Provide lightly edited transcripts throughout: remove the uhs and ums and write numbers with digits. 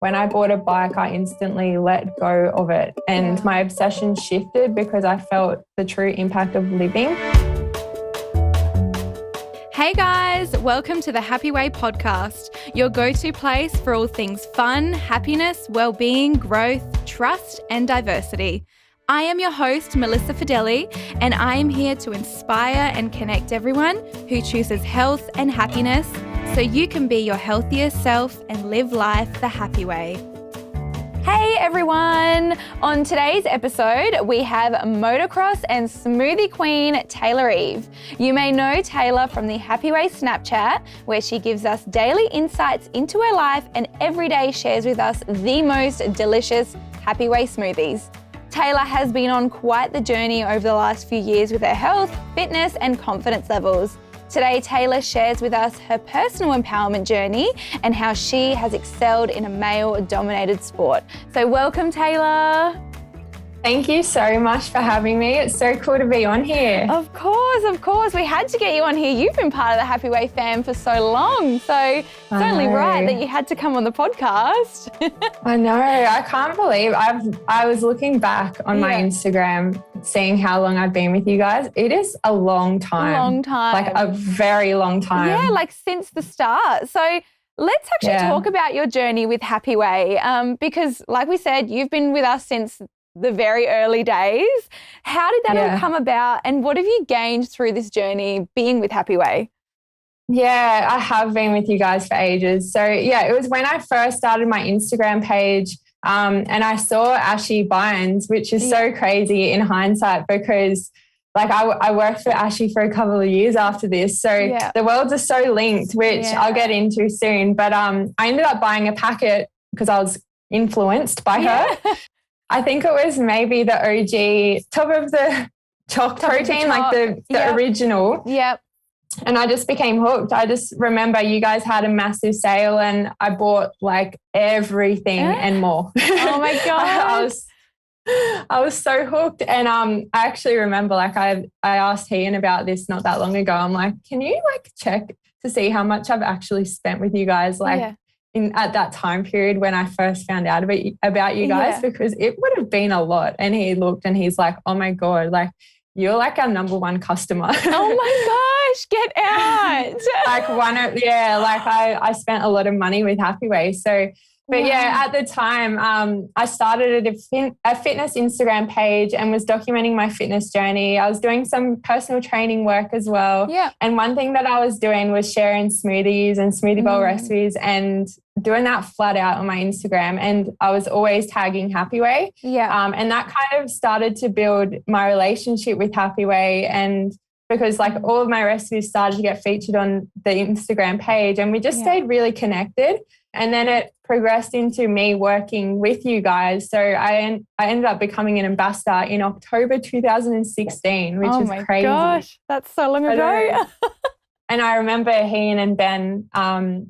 When I bought a bike, I instantly let go of it and my obsession shifted because I felt the true impact of living. Hey guys, welcome to the Happy Way podcast, your go-to place for all things fun, happiness, well-being, growth, trust, and diversity. I am your host, Melissa Fideli, and I am here to inspire and connect everyone who chooses health and happiness so you can be your healthiest self and live life the happy way. Hey everyone! On today's episode, we have motocross and smoothie queen Taylor Eve. You may know Taylor from the Happy Way Snapchat, where she gives us daily insights into her life and every day shares with us the most delicious Happy Way smoothies. Taylor has been on quite the journey over the last few years with her health, fitness, and confidence levels. Today, Taylor shares with us her personal empowerment journey and how she has excelled in a male-dominated sport. So welcome, Taylor. Thank you so much for having me. It's so cool to be on here. Of course. We had to get you on here. You've been part of the Happy Way fam for so long. So it's only right that you had to come on the podcast. I know. I can't believe I was looking back on my Instagram, seeing how long I've been with you guys. It is a long time. Like a very long time. Yeah, like since the start. So let's actually talk about your journey with Happy Way because like we said, you've been with us since the very early days. How did that all come about and what have you gained through this journey being with Happy Way? Yeah, I have been with you guys for ages. So it was when I first started my Instagram page and I saw Ashley Bynes, which is so crazy in hindsight because like I worked for Ashley for a couple of years after this. So the worlds are so linked, which I'll get into soon. But I ended up buying a packet because I was influenced by her. I think it was maybe the OG top of the chalk protein, like the original. Yep. And I just became hooked. I just remember you guys had a massive sale and I bought like everything and more. Oh my God. I was so hooked. And I actually remember like I asked Ian about this not that long ago. I'm like, can you like check to see how much I've actually spent with you guys? Like at that time period when I first found out about you guys, because it would have been a lot. And he looked and he's like, oh my God, like you're like our number one customer. Oh my gosh, get out. I spent a lot of money with Happy Way. So, but at the time, I started a fitness Instagram page and was documenting my fitness journey. I was doing some personal training work as well. Yeah. And one thing that I was doing was sharing smoothies and smoothie bowl recipes and doing that flat out on my Instagram. And I was always tagging Happy Way. Yeah. And that kind of started to build my relationship with Happy Way. And because like all of my recipes started to get featured on the Instagram page and we just stayed really connected. And then it progressed into me working with you guys. So I ended up becoming an ambassador in October 2016, which is crazy. Oh my gosh, that's so long ago. And I remember Ian and Ben,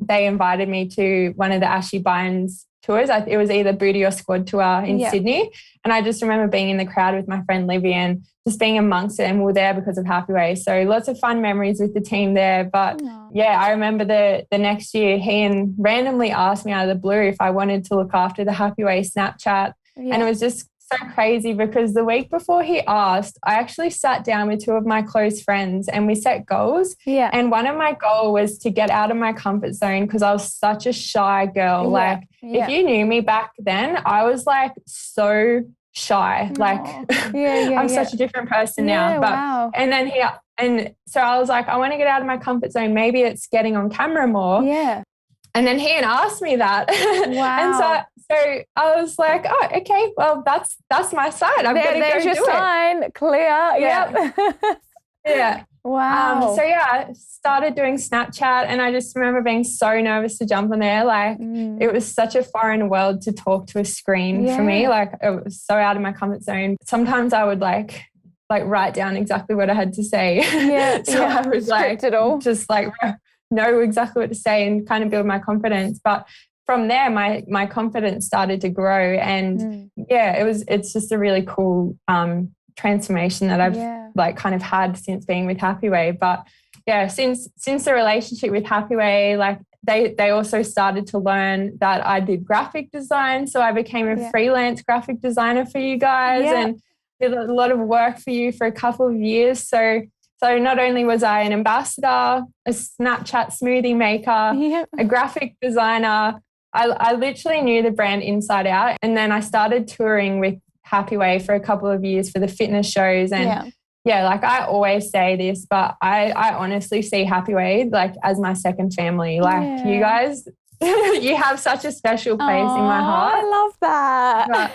they invited me to one of the Ashley Bynes tours. It was either Booty or Squad tour in Sydney. And I just remember being in the crowd with my friend Livy and just being amongst it. And we were there because of Happy Way. So lots of fun memories with the team there. But I remember the next year, Ian randomly asked me out of the blue if I wanted to look after the Happy Way Snapchat. Yeah. And it was just so crazy because the week before he asked, I actually sat down with two of my close friends and we set goals. Yeah. And one of my goals was to get out of my comfort zone because I was such a shy girl. If you knew me back then, I was like so shy. I'm such a different person now. But and so I was like, I want to get out of my comfort zone. Maybe it's getting on camera more. Yeah. And then Ian asked me that. Wow. And so I was like, oh, okay, well, that's my side. There's your sign. Clear. Yeah. Yeah. Wow. I started doing Snapchat and I just remember being so nervous to jump on there. Like it was such a foreign world to talk to a screen for me. Like it was so out of my comfort zone. Sometimes I would like write down exactly what I had to say. Yeah. I was just know exactly what to say and kind of build my confidence. But from there, my confidence started to grow and it's just a really cool transformation that I've kind of had since being with Happy Way. But since the relationship with Happy Way, like they also started to learn that I did graphic design. So I became a freelance graphic designer for you guys and did a lot of work for you for a couple of years. So not only was I an ambassador, a Snapchat smoothie maker, a graphic designer, I literally knew the brand inside out. And then I started touring with Happy Way for a couple of years for the fitness shows. And like I always say this, but I honestly see Happy Way like as my second family. Like you guys, you have such a special place in my heart. I love that.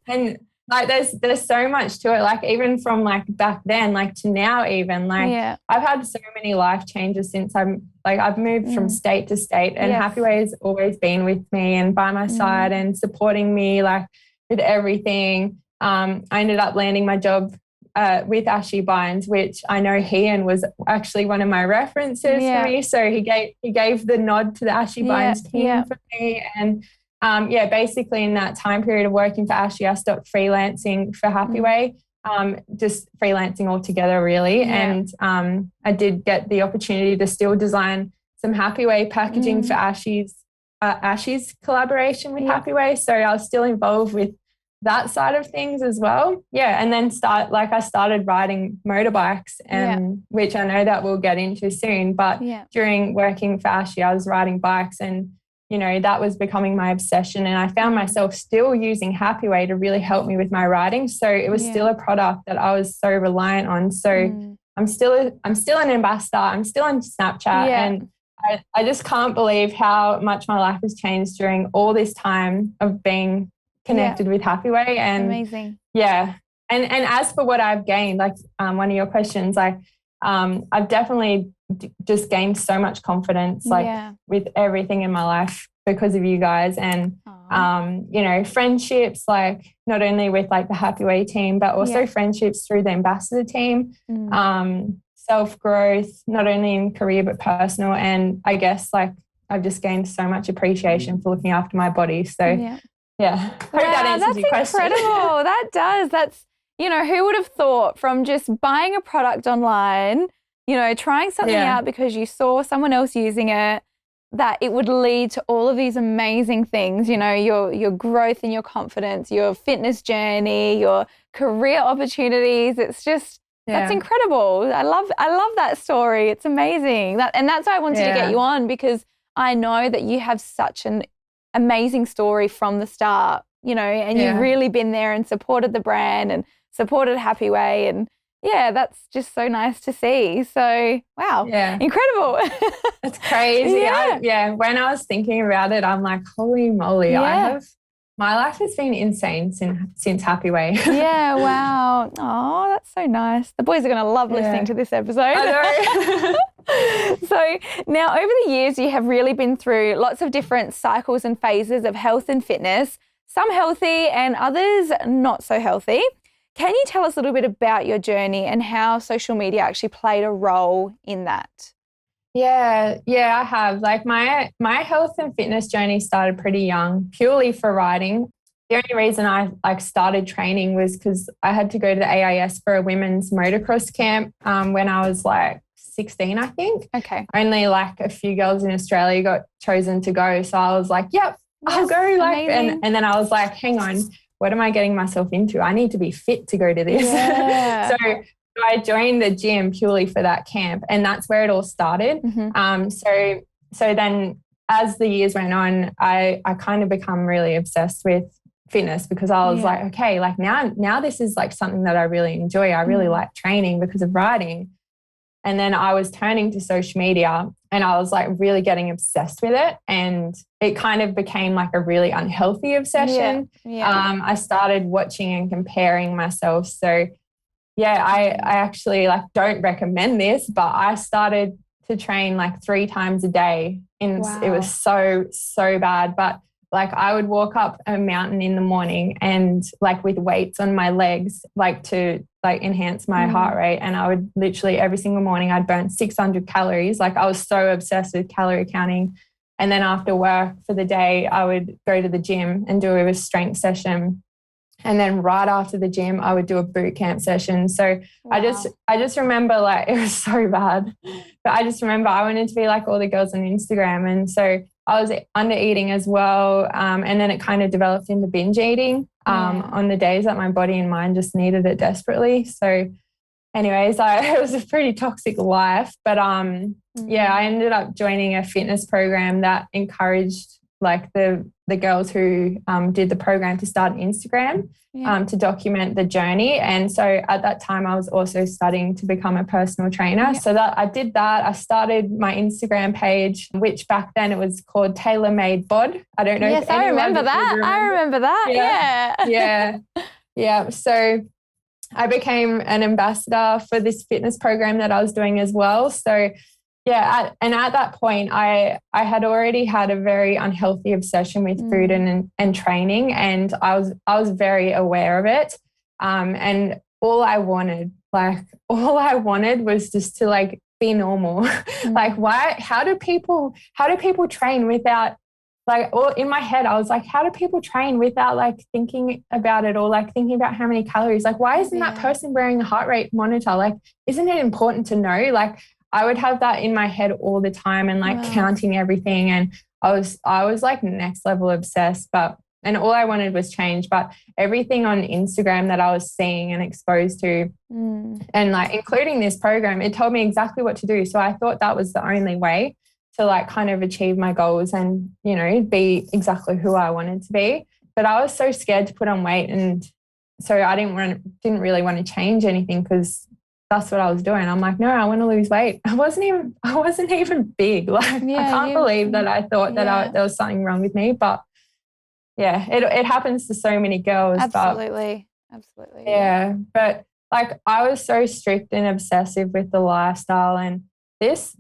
And like there's so much to it. Like even from like back then, like to now even, like I've had so many life changes since I've moved from state to state, and Happy Way has always been with me and by my side and supporting me like with everything. I ended up landing my job with Ashley Bynes, which I know Ian was actually one of my references for me. So he gave the nod to the Ashley Bynes team for me. And basically in that time period of working for Ashley, I stopped freelancing for Happy Way, just freelancing altogether really. And I did get the opportunity to still design some Happy Way packaging for Ashley's collaboration with Happy Way. So I was still involved with that side of things as well. And then I started riding motorbikes, which I know that we'll get into soon. But during working for Ashley, I was riding bikes, and you know, that was becoming my obsession. And I found myself still using Happy Way to really help me with my riding. So it was still a product that I was so reliant on. So I'm still an ambassador. I'm still on Snapchat. And I just can't believe how much my life has changed during all this time of being connected with Happy Way. And amazing. And as for what I've gained, like one of your questions, I've definitely just gained so much confidence with everything in my life because of you guys. And you know, friendships, like not only with like the Happy Way team, but also friendships through the ambassador team, self-growth, not only in career but personal. And I guess like I've just gained so much appreciation for looking after my body. So hope that answers your question. That's incredible. That does. That's, you know, who would have thought from just buying a product online, you know, trying something out because you saw someone else using it, that it would lead to all of these amazing things, you know, your growth and your confidence, your fitness journey, your career opportunities. It's just, that's incredible. I love that story. It's amazing. That's why I wanted to get you on, because I know that you have such an amazing story from the start, you know, and you've really been there and supported the brand and supported Happy Way. And that's just so nice to see. So, wow. Incredible. It's crazy. When I was thinking about it, I'm like, holy moly, my life has been insane since Happy Way. Wow. Oh, that's so nice. The boys are going to love listening to this episode. I know. So now over the years, you have really been through lots of different cycles and phases of health and fitness, some healthy and others not so healthy. Can you tell us a little bit about your journey and how social media actually played a role in that? Yeah, I have. Like my health and fitness journey started pretty young, purely for riding. The only reason I started training was because I had to go to the AIS for a women's motocross camp when I was like 16, I think. Okay. Only like a few girls in Australia got chosen to go. So I was like, yep, I'll go. Like, and then I was like, hang on, what am I getting myself into? I need to be fit to go to this. So I joined the gym purely for that camp, and that's where it all started. So then as the years went on, I kind of become really obsessed with fitness, because I was like, okay, like now this is like something that I really enjoy. I really like training because of riding. And then I was turning to social media and I was like really getting obsessed with it. And it kind of became like a really unhealthy obsession. I started watching and comparing myself. So I actually like don't recommend this, but I started to train like 3 times a day. And it was so bad. But like I would walk up a mountain in the morning and like with weights on my legs, like to like enhance my heart rate. And I would literally every single morning I'd burn 600 calories. Like I was so obsessed with calorie counting. And then after work for the day, I would go to the gym and do a strength session. And then right after the gym, I would do a boot camp session. So Wow. I just remember, like, it was so bad, but I just remember I wanted to be like all the girls on Instagram. And so I was under eating as well. And then it kind of developed into binge eating on the days that my body and mind just needed it desperately. So anyways, it was a pretty toxic life, but yeah, I ended up joining a fitness program that encouraged like the girls who did the program to start an Instagram to document the journey. And so at that time I was also studying to become a personal trainer. So that I did that. I started my Instagram page, which back then it was called Tailor Made Bod. I don't know. Yes, I remember that. I remember that. Yeah. So I became an ambassador for this fitness program that I was doing as well. So yeah, and at that point, I had already had a very unhealthy obsession with food and training, and I was very aware of it. And all I wanted was just to like be normal. Like, how do people train without, like, or in my head, I was like, how do people train without like thinking about it or like thinking about how many calories? Like, why isn't that person wearing a heart rate monitor? Like, isn't it important to know? Like, I would have that in my head all the time and like counting everything. And I was like next level obsessed, and all I wanted was change. But everything on Instagram that I was seeing and exposed to, and like including this program, it told me exactly what to do. So I thought that was the only way to like kind of achieve my goals and, you know, be exactly who I wanted to be. But I was so scared to put on weight. And so I didn't really want to change anything because that's what I was doing. I'm like, no, I want to lose weight. I wasn't even big. Like, I can't believe that I thought that there was something wrong with me. But yeah, it happens to so many girls. Absolutely. Yeah. But like, I was so strict and obsessive with the lifestyle, and this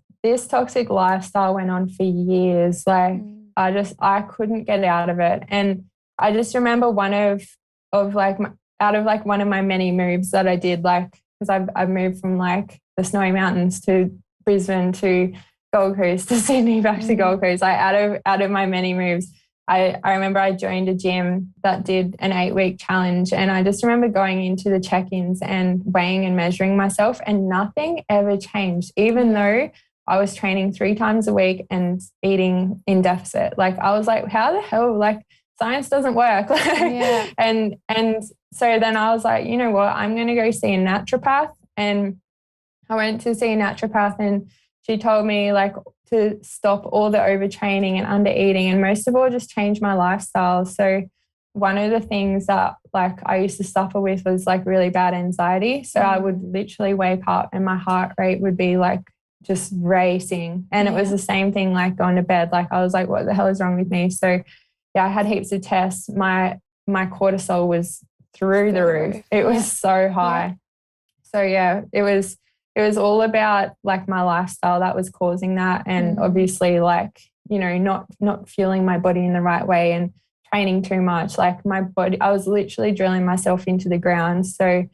toxic lifestyle went on for years. Like, I couldn't get out of it. And I just remember one of my many moves that I did, like, because I've moved from like the snowy mountains to Brisbane to Gold Coast to Sydney back to Gold Coast. Like, out of my many moves, I remember I joined a gym that did an 8-week challenge, and I just remember going into the check-ins and weighing and measuring myself, and nothing ever changed, even though I was training 3 times a week and eating in deficit. Like, I was like, how the hell, like, science doesn't work. And so then I was like, you know what, I'm going to go see a naturopath. And I went to see a naturopath, and she told me like to stop all the overtraining and under eating, and most of all, just change my lifestyle. So one of the things that like I used to suffer with was like really bad anxiety. So I would literally wake up and my heart rate would be like just racing. And it was the same thing like going to bed. Like, I was like, what the hell is wrong with me? So yeah, I had heaps of tests. My cortisol was through the roof. It was so high. So yeah, it was all about like my lifestyle that was causing that. And obviously, like, you know, not fueling my body in the right way and training too much. Like, my body, I was literally drilling myself into the ground. So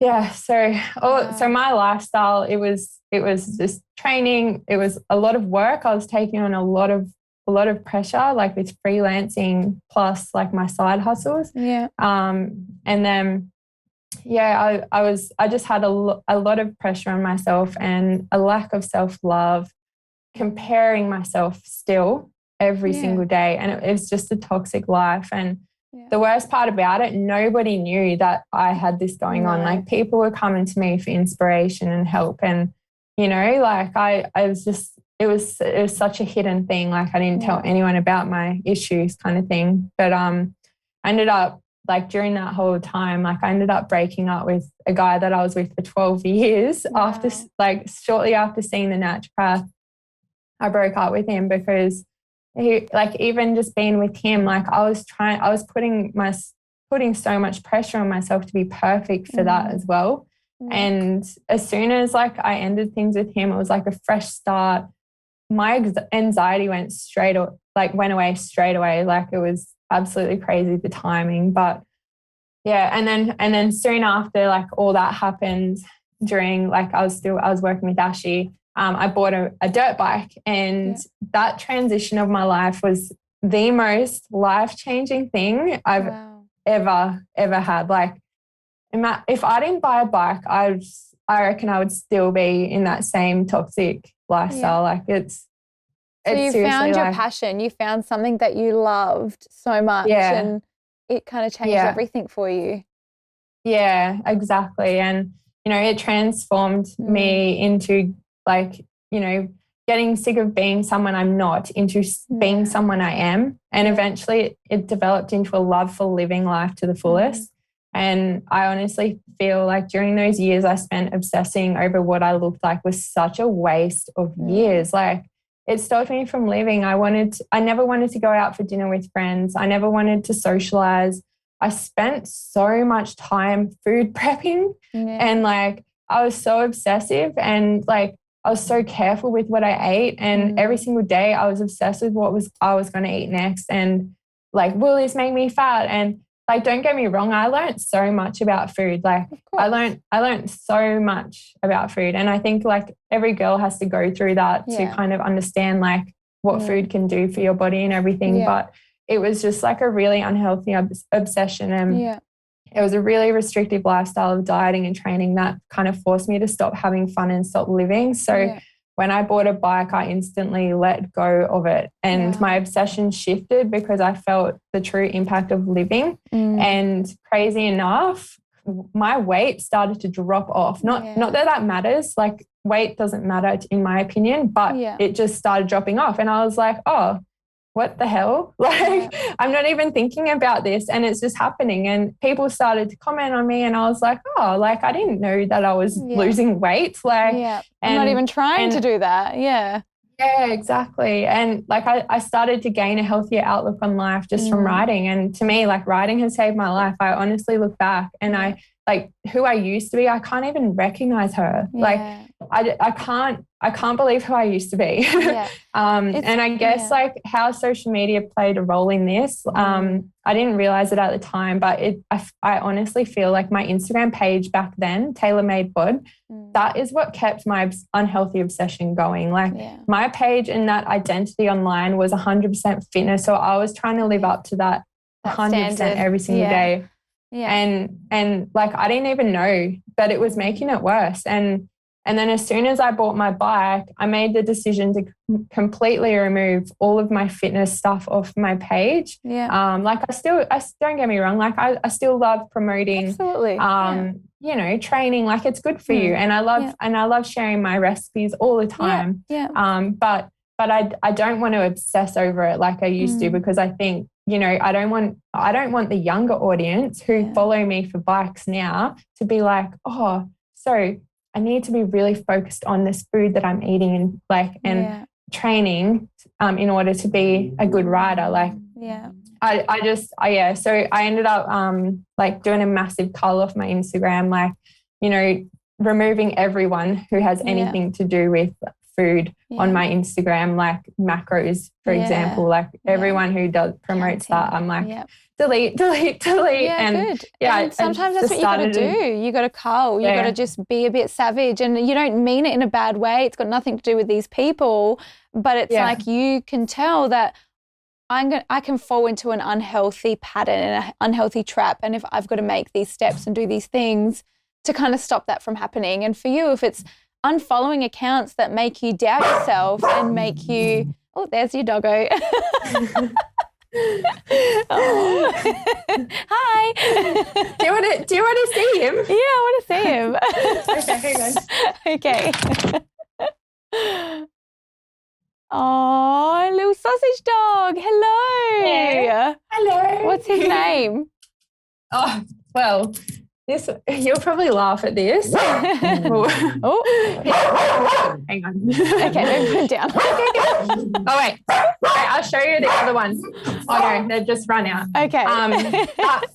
so my lifestyle, it was just training. It was a lot of work. I was taking on a lot of pressure, like with freelancing plus like my side hustles. And then I just had a lot of pressure on myself and a lack of self-love, comparing myself still every single day. And it was just a toxic life. And the worst part about it, nobody knew that I had this going on. Like, people were coming to me for inspiration and help. And, you know, like I was just, it was such a hidden thing. Like, I didn't tell anyone about my issues kind of thing. But I ended up, like, during that whole time, like, I ended up breaking up with a guy that I was with for 12 years. After, like, shortly after seeing the naturopath, I broke up with him because he, like, even just being with him, like, I was putting so much pressure on myself to be perfect for that as well. And as soon as like I ended things with him, it was like a fresh start. My anxiety went away straight away. Like, it was absolutely crazy, the timing. But yeah, and then soon after, like, all that happened, during, like, I was working with Ashi. I bought a dirt bike, and that transition of my life was the most life-changing thing I've ever had. Like, if I didn't buy a bike, I reckon I would still be in that same toxic lifestyle. Like so you found your passion. You found something that you loved so much, and it kind of changed everything for you. Yeah, exactly. And, you know, it transformed me into, like, you know, getting sick of being someone I'm not into being someone I am. And eventually it developed into a love for living life to the fullest. And I honestly feel like during those years I spent obsessing over what I looked like was such a waste of years. Like, it stopped me from living. I never wanted to go out for dinner with friends. I never wanted to socialize. I spent so much time food prepping and like I was so obsessive and like I was so careful with what I ate, and every single day I was obsessed with what I was going to eat next, and like, will this make me fat? And like, don't get me wrong, I learned so much about food. Like I learned so much about food, and I think like every girl has to go through that to kind of understand like what food can do for your body and everything. But it was just like a really unhealthy obsession, and it was a really restrictive lifestyle of dieting and training that kind of forced me to stop having fun and stop living. So when I bought a bike, I instantly let go of it, and my obsession shifted because I felt the true impact of living. And crazy enough, my weight started to drop off. Not that matters. Like, weight doesn't matter in my opinion, but it just started dropping off. And I was like, oh, what the hell? Like, I'm not even thinking about this, and it's just happening. And people started to comment on me, and I was like, oh, like, I didn't know that I was losing weight. Like, I'm not even trying to do that. Yeah, exactly. And like, I started to gain a healthier outlook on life just from riding. And to me, like, riding has saved my life. I honestly look back and I like who I used to be. I can't even recognize her. Like, I can't believe who I used to be. And I guess like how social media played a role in this, I didn't realize it at the time, but I honestly feel like my Instagram page back then, Tailor Made Bod, that is what kept my unhealthy obsession going. Like my page and that identity online was 100% fitness. So I was trying to live up to that 100% standard every single day. And like, I didn't even know that it was making it worse. And then as soon as I bought my bike, I made the decision to completely remove all of my fitness stuff off my page. Like I don't get me wrong, like I still love promoting, you know, training, like it's good for you. And I love sharing my recipes all the time. But I don't want to obsess over it like I used to, because I think, you know, I don't want the younger audience who follow me for bikes now to be like, oh, so I need to be really focused on this food that I'm eating and like, and training in order to be a good rider. Like, so I ended up like doing a massive cull off my Instagram, like, you know, removing everyone who has anything to do with food on my Instagram, like macros, for example, like everyone who promotes that, I'm like, delete. And and sometimes that's what you got to do. You got to cull. You got to just be a bit savage, and you don't mean it in a bad way. It's got nothing to do with these people, but it's like you can tell that I can fall into an unhealthy pattern and an unhealthy trap, and if I've got to make these steps and do these things to kind of stop that from happening. And for you, if it's unfollowing accounts that make you doubt yourself and make you, oh, there's your doggo. Hi. Do you want to see him? Yeah, I want to see him. Okay, hang on. Okay. Oh, little sausage dog. Hello. Yeah. Hello. What's his name? Oh, well, you'll probably laugh at this. Oh. Hang on. Okay, maybe put him down. Oh, wait. I'll show you the other ones. Oh, no, they've just run out. Okay.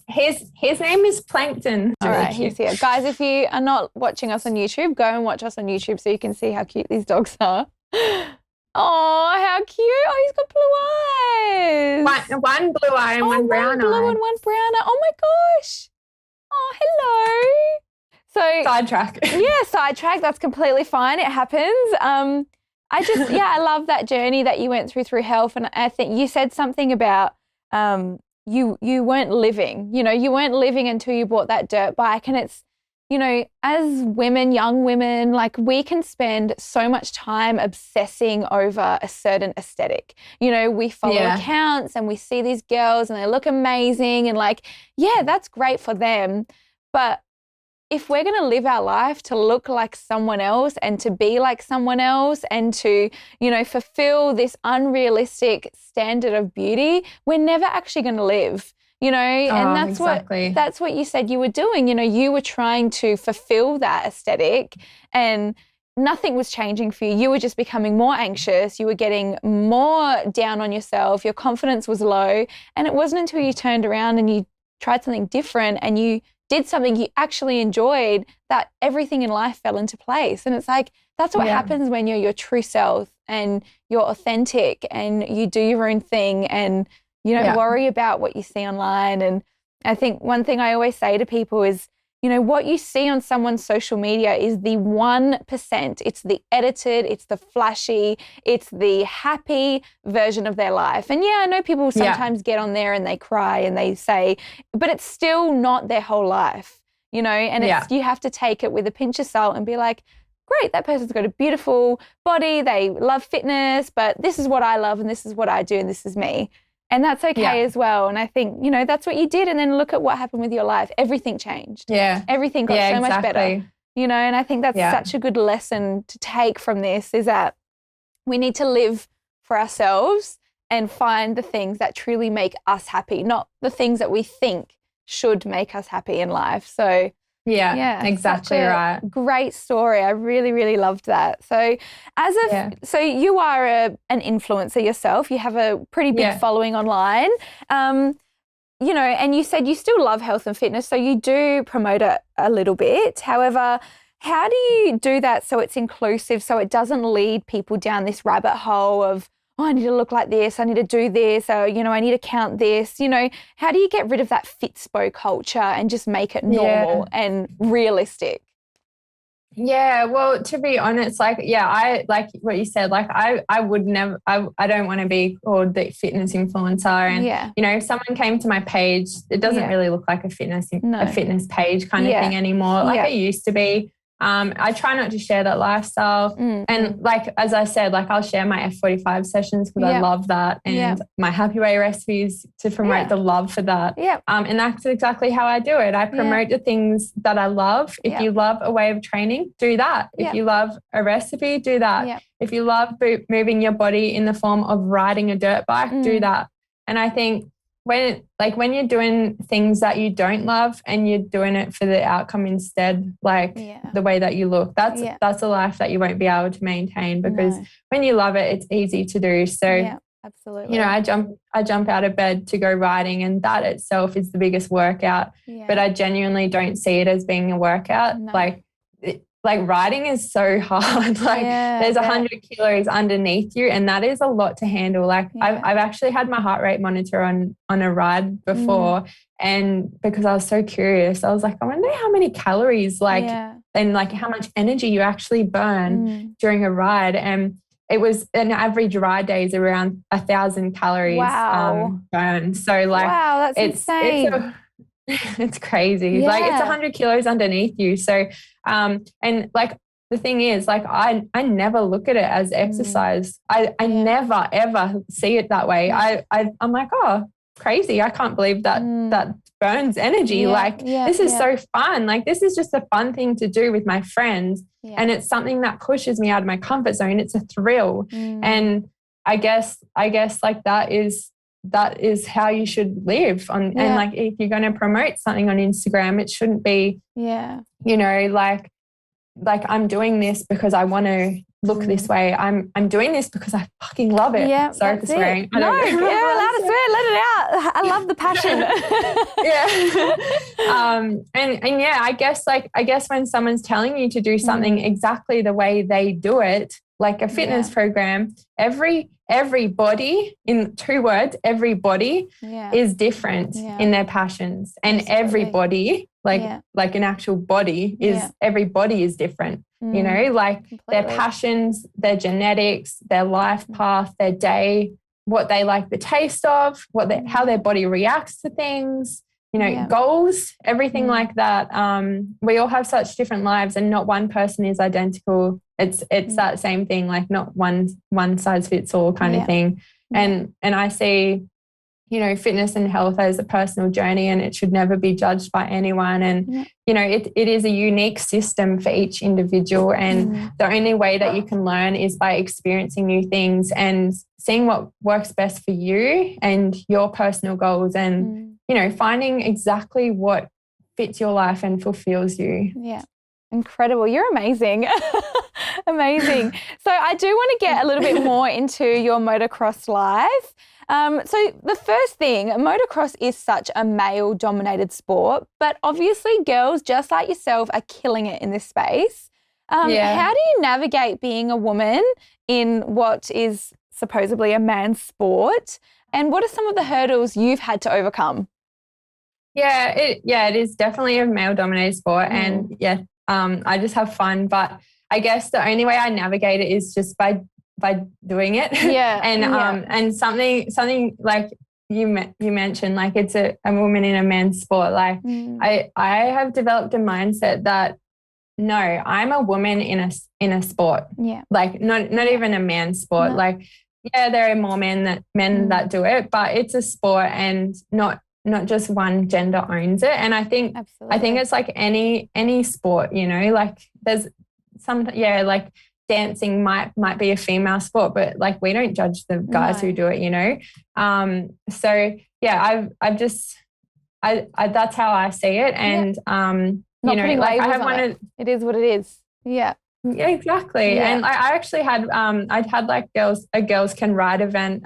His name is Plankton. All right, he's here. Guys, if you are not watching us on YouTube, go and watch us on YouTube so you can see how cute these dogs are. Oh, how cute. Oh, he's got blue eyes. One blue eye and one brown eye. One blue and one brown eye. Oh, my gosh. Oh, hello. So sidetrack. Sidetrack. That's completely fine. It happens. I love that journey that you went through health. And I think you said something about you weren't living, you weren't living until you bought that dirt bike. And it's, as women, young women, like we can spend so much time obsessing over a certain aesthetic. We follow accounts and we see these girls and they look amazing and like, yeah, that's great for them. But if we're going to live our life to look like someone else and to be like someone else and to, fulfill this unrealistic standard of beauty, we're never actually going to live. And that's what you said you were doing. You were trying to fulfill that aesthetic and nothing was changing for you. You were just becoming more anxious. You were getting more down on yourself. Your confidence was low. And it wasn't until you turned around and you tried something different and you did something you actually enjoyed that everything in life fell into place. And it's like, that's what happens when you're your true self and you're authentic and you do your own thing and you don't worry about what you see online. And I think one thing I always say to people is, what you see on someone's social media is the 1%. It's the edited, it's the flashy, it's the happy version of their life. And I know people sometimes get on there and they cry and they say, but it's still not their whole life, and it's, you have to take it with a pinch of salt and be like, great, that person's got a beautiful body, they love fitness, but this is what I love and this is what I do and this is me. And that's okay as well. And I think, that's what you did. And then look at what happened with your life. Everything changed. Yeah. Everything got so much better. And I think that's such a good lesson to take from this is that we need to live for ourselves and find the things that truly make us happy, not the things that we think should make us happy in life. So yeah, exactly right. Great story. I really, really loved that. So so you are an influencer yourself. You have a pretty big following online. And you said you still love health and fitness, so you do promote it a little bit. However, how do you do that so it's inclusive, so it doesn't lead people down this rabbit hole of, I need to look like this, I need to do this, or, I need to count this. How do you get rid of that Fitspo culture and just make it normal and realistic? Yeah, well, to be honest, I like what you said, I would never, I don't want to be called the fitness influencer. And, if someone came to my page, it doesn't really look like a fitness page kind of thing anymore. Like it used to be. I try not to share that lifestyle. And as I said, I'll share my F45 sessions because I love that, and my Happy Way recipes to promote the love for that. And that's exactly how I do it. I promote the things that I love. If you love a way of training, do that. If you love a recipe, do that. If you love moving your body in the form of riding a dirt bike, do that. And I think when you're doing things that you don't love and you're doing it for the outcome instead, the way that you look, that's a life that you won't be able to maintain, because when you love it, it's easy to do. So absolutely. I jump out of bed to go riding, and that itself is the biggest workout. But I genuinely don't see it as being a workout. No. Riding is so hard. There's 100 kilos underneath you, and that is a lot to handle. I've actually had my heart rate monitor on a ride before, and because I was so curious, I was like, I wonder how many calories and how much energy you actually burn during a ride. And it was an average ride day is around 1,000 calories burned. So wow, that's insane. It's crazy. It's 100 kilos underneath you. So, and the thing is, I never look at it as exercise. I never, ever see it that way. I'm like, oh, crazy. I can't believe that burns energy. This is so fun. This is just a fun thing to do with my friends. And it's something that pushes me out of my comfort zone. It's a thrill. And I guess that is how you should live on. And if you're going to promote something on Instagram, it shouldn't be, I'm doing this because I want to look this way. I'm doing this because I fucking love it. Yeah, sorry for swearing. No, you're allowed to swear. Let it out. I love the passion. I guess when someone's telling you to do something exactly the way they do it, like a fitness program, everybody, in 2 words, everybody is different in their passions, and everybody, like an actual body is, everybody is different, completely. Their passions, their genetics, their life path, their day, what they like the taste of, how their body reacts to things, goals, everything like that. We all have such different lives, and not one person is identical. It's that same thing, like not one size fits all kind of thing. And I see, fitness and health as a personal journey, and it should never be judged by anyone. And, it is a unique system for each individual. And the only way that you can learn is by experiencing new things and seeing what works best for you and your personal goals, and, finding exactly what fits your life and fulfills you. Yeah. Incredible. You're amazing. Amazing. So I do want to get a little bit more into your motocross life. So the first thing, motocross is such a male-dominated sport, but obviously girls just like yourself are killing it in this space. How do you navigate being a woman in what is supposedly a man's sport? And what are some of the hurdles you've had to overcome? It is definitely a male-dominated sport, and I just have fun. But I guess the only way I navigate it is just by doing it. And something like you mentioned, like it's a woman in a man's sport. Like I have developed a mindset that no, I'm a woman in a sport. Yeah. Like not even a man's sport. No. Like there are more men that do it, but it's a sport, and not just one gender owns it. And I think it's like any sport, like there's some like dancing might be a female sport, but like we don't judge the guys who do it, so I've just that's how I see it. And like I have it is what it is. Yeah, exactly. And I actually had I'd had like a girls can ride event,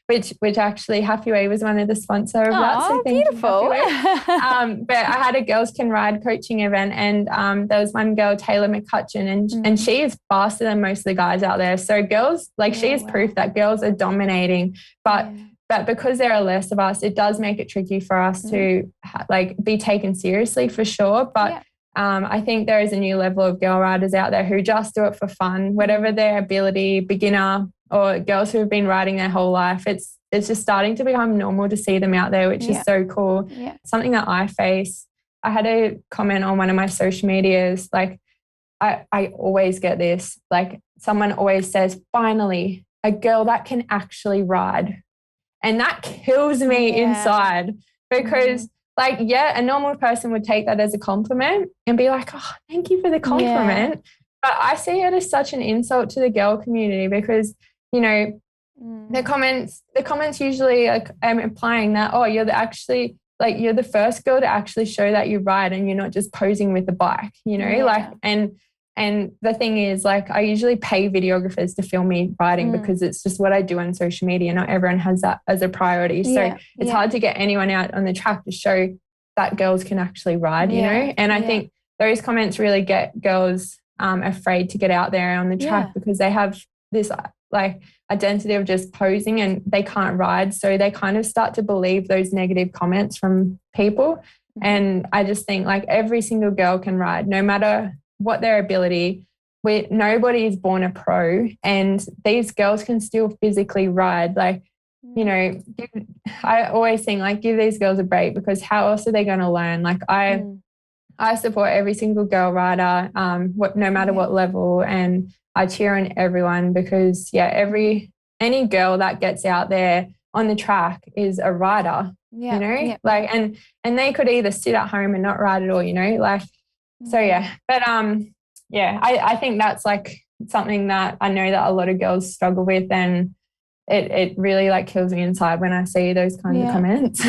which actually Happy Way was one of the sponsor of that. So beautiful. But I had a girls can ride coaching event, and there was one girl, Taylor McCutcheon, and she is faster than most of the guys out there. So girls, like she is proof that girls are dominating, but because there are less of us, it does make it tricky for us to like be taken seriously for sure. But I think there is a new level of girl riders out there who just do it for fun, whatever their ability, beginner or girls who have been riding their whole life. It's just starting to become normal to see them out there, which is so cool. Yeah. Something that I face. I had a comment on one of my social medias, like I always get this, like someone always says, finally, a girl that can actually ride. And that kills me inside, because like, a normal person would take that as a compliment and be like, oh, thank you for the compliment. Yeah. But I see it as such an insult to the girl community, because, the comments usually are implying that, oh, you're the first girl to actually show that you ride, and you're not just posing with the bike, like, and the thing is, like, I usually pay videographers to film me riding because it's just what I do on social media. Not everyone has that as a priority. So it's hard to get anyone out on the track to show that girls can actually ride, And I think those comments really get girls afraid to get out there on the track because they have this like identity of just posing and they can't ride. So they kind of start to believe those negative comments from people. And I just think like every single girl can ride, no matter what their ability. Nobody is born a pro, and these girls can still physically ride. Like, I always think like give these girls a break, because how else are they going to learn? Like I support every single girl rider, no matter what level, and I cheer on everyone, because any girl that gets out there on the track is a rider. Like and they could either sit at home and not ride at all, like. So but I think that's like something that I know that a lot of girls struggle with, and it really like kills me inside when I see those kinds of comments.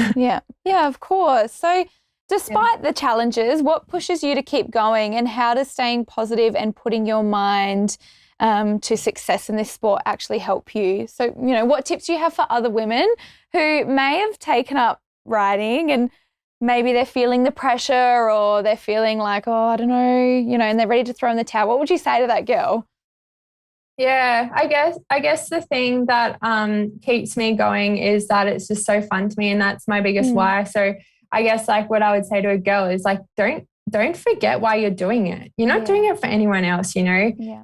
Of course. So despite the challenges, what pushes you to keep going, and how does staying positive and putting your mind to success in this sport actually help you? So, what tips do you have for other women who may have taken up riding and maybe they're feeling the pressure, or they're feeling like, oh, I don't know, and they're ready to throw in the towel? What would you say to that girl? Yeah, I guess the thing that keeps me going is that it's just so fun to me, and that's my biggest why. So I guess like what I would say to a girl is like, don't don't forget why you're doing it. You're not doing it for anyone else, you know? Yeah.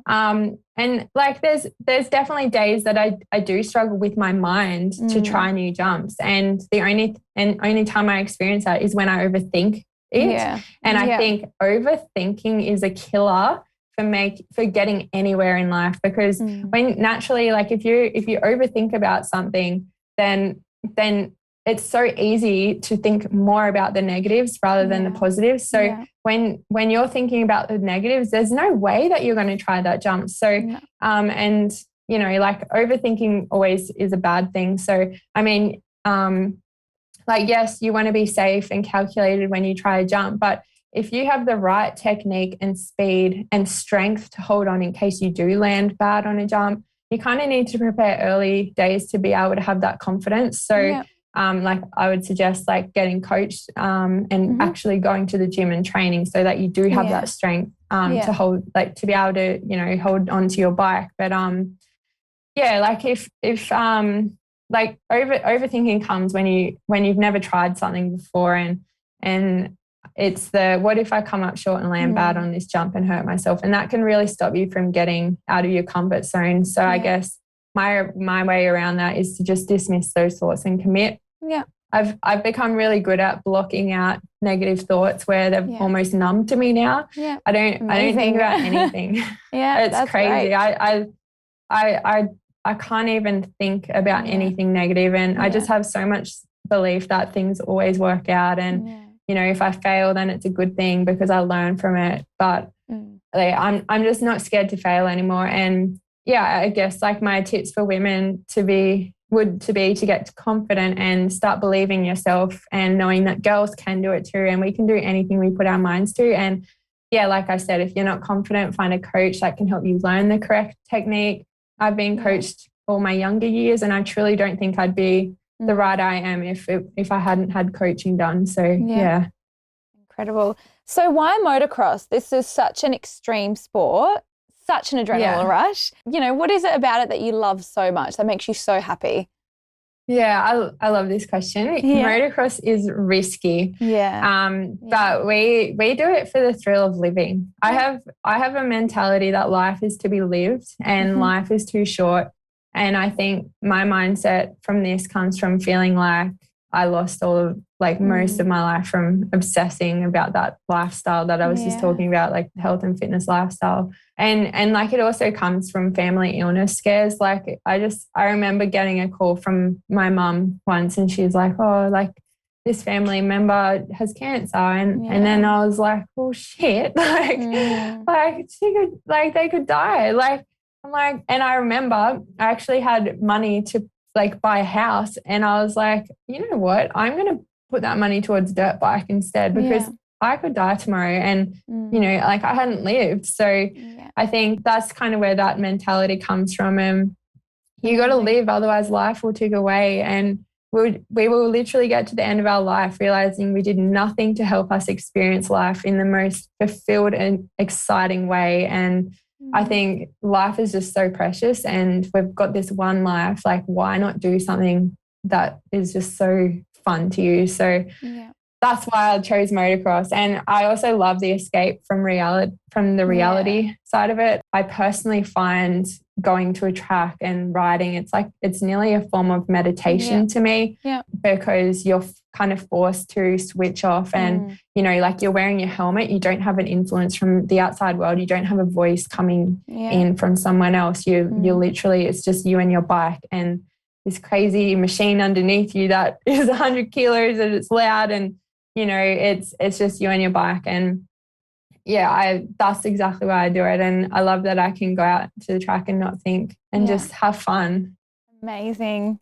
And like there's definitely days that I do struggle with my mind to try new jumps. And the only time I experience that is when I overthink it. Yeah. And I think overthinking is a killer for getting anywhere in life, because when naturally, like if you overthink about something, then it's so easy to think more about the negatives rather than the positives. So when you're thinking about the negatives, there's no way that you're going to try that jump. So, and you know, like overthinking always is a bad thing. So, I mean, like, yes, you want to be safe and calculated when you try a jump, but if you have the right technique and speed and strength to hold on in case you do land bad on a jump, you kind of need to prepare early days to be able to have that confidence. So, like I would suggest like getting coached and actually going to the gym and training so that you do have that strength to hold, like to be able to, you know, hold onto your bike. But like if like overthinking comes when you've never tried something before, and it's the what if I come up short and land bad on this jump and hurt myself, and that can really stop you from getting out of your comfort zone. So I guess my way around that is to just dismiss those thoughts and commit. Yeah. I've become really good at blocking out negative thoughts where they've almost numb to me now. Yeah. I don't think about anything. It's crazy. Great. I can't even think about anything negative, and I just have so much belief that things always work out, and you know, if I fail, then it's a good thing because I learn from it. But like, I'm just not scared to fail anymore. And I guess like my tips for women would be to get confident and start believing yourself and knowing that girls can do it too, and we can do anything we put our minds to. And like I said, if you're not confident, find a coach that can help you learn the correct technique. I've been coached all my younger years, and I truly don't think I'd be the right I am if I hadn't had coaching done. So Incredible. So why motocross? This is such an extreme sport, such an adrenaline rush. You know, what is it about it that you love so much that makes you so happy? Yeah, I love this question. Motocross is risky. But we do it for the thrill of living. I have a mentality that life is to be lived and life is too short. And I think my mindset from this comes from feeling like I lost most of my life from obsessing about that lifestyle that I was just talking about, like health and fitness lifestyle. And like it also comes from family illness scares. Like I remember getting a call from my mum once, and she's like, oh, like this family member has cancer. And then I was like, oh shit, like she could, like they could die. Like I'm like, and I remember I actually had money to like buy a house, and I was like, you know what, I'm going to put that money towards a dirt bike instead, because I could die tomorrow, and you know, like I hadn't lived. So I think that's kind of where that mentality comes from. And you got to live, otherwise life will tick away, and we will literally get to the end of our life realizing we did nothing to help us experience life in the most fulfilled and exciting way. And I think life is just so precious, and we've got this one life. Like, why not do something that is just so fun to you? So that's why I chose motocross. And I also love the escape from the reality side of it. I personally find going to a track and riding, it's nearly a form of meditation to me, because you're kind of forced to switch off, and you know, like you're wearing your helmet, you don't have an influence from the outside world, you don't have a voice coming in from someone else. You're literally, it's just you and your bike and this crazy machine underneath you that is 100 kilos and it's loud, and you know, it's just you and your bike. And that's exactly why I do it. And I love that I can go out to the track and not think and just have fun. Amazing.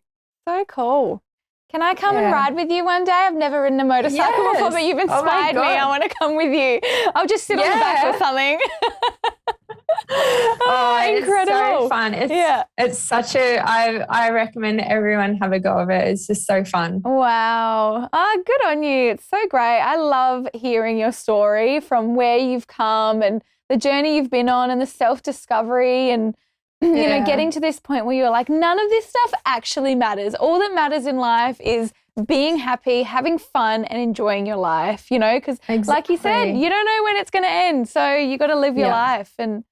So cool. Can I come and ride with you one day? I've never ridden a motorcycle before, but you've inspired me. I want to come with you. I'll just sit on the back or something. Incredible. It's so fun. It's such I recommend everyone have a go of it. It's just so fun. Wow. Good on you. It's so great. I love hearing your story from where you've come and the journey you've been on and the self-discovery and, you know, getting to this point where you're like, none of this stuff actually matters. All that matters in life is being happy, having fun and enjoying your life, because like you said, you don't know when it's going to end. So you got to live your life. And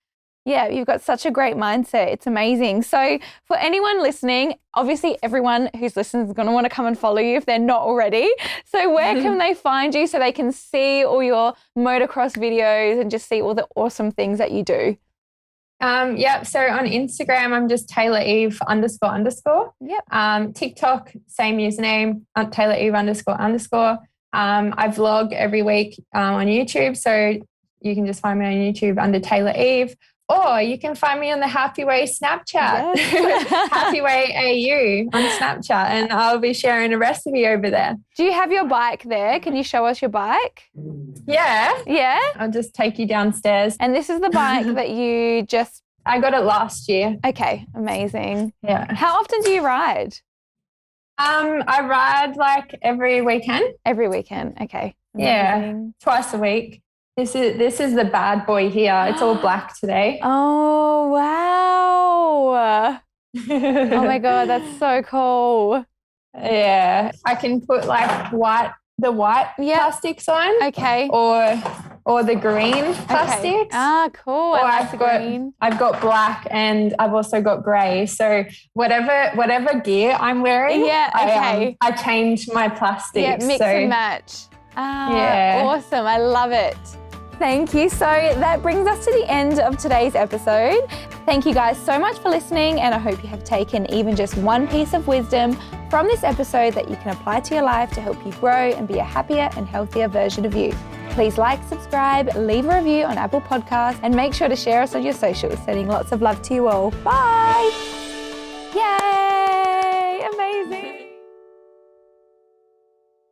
yeah, you've got such a great mindset. It's amazing. So for anyone listening, obviously everyone who's listening is going to want to come and follow you if they're not already. So where can they find you so they can see all your motocross videos and just see all the awesome things that you do? So on Instagram, I'm just Taylor Eve __. Yep. TikTok, same username, Taylor Eve __. I vlog every week on YouTube. So you can just find me on YouTube under Taylor Eve. Or you can find me on the Happy Way Snapchat, Happy Way AU on Snapchat, and I'll be sharing a recipe over there. Do you have your bike there? Can you show us your bike? Yeah. Yeah? I'll just take you downstairs. And this is the bike that you just... I got it last year. Okay, amazing. Yeah. How often do you ride? I ride like every weekend. Every weekend, okay. Amazing. Yeah, twice a week. This is the bad boy here. It's all black today. Oh, wow. Oh my God, that's so cool. Yeah. I can put like the white plastics on. Okay. Or the green plastics. Okay. Ah, cool. Or I've got black and I've also got grey. So whatever gear I'm wearing, I change my plastics. Yeah, mix and match. Awesome. I love it. Thank you. So that brings us to the end of today's episode. Thank you guys so much for listening, and I hope you have taken even just one piece of wisdom from this episode that you can apply to your life to help you grow and be a happier and healthier version of you. Please like, subscribe, leave a review on Apple Podcasts, and make sure to share us on your socials. Sending lots of love to you all. Bye. Yay.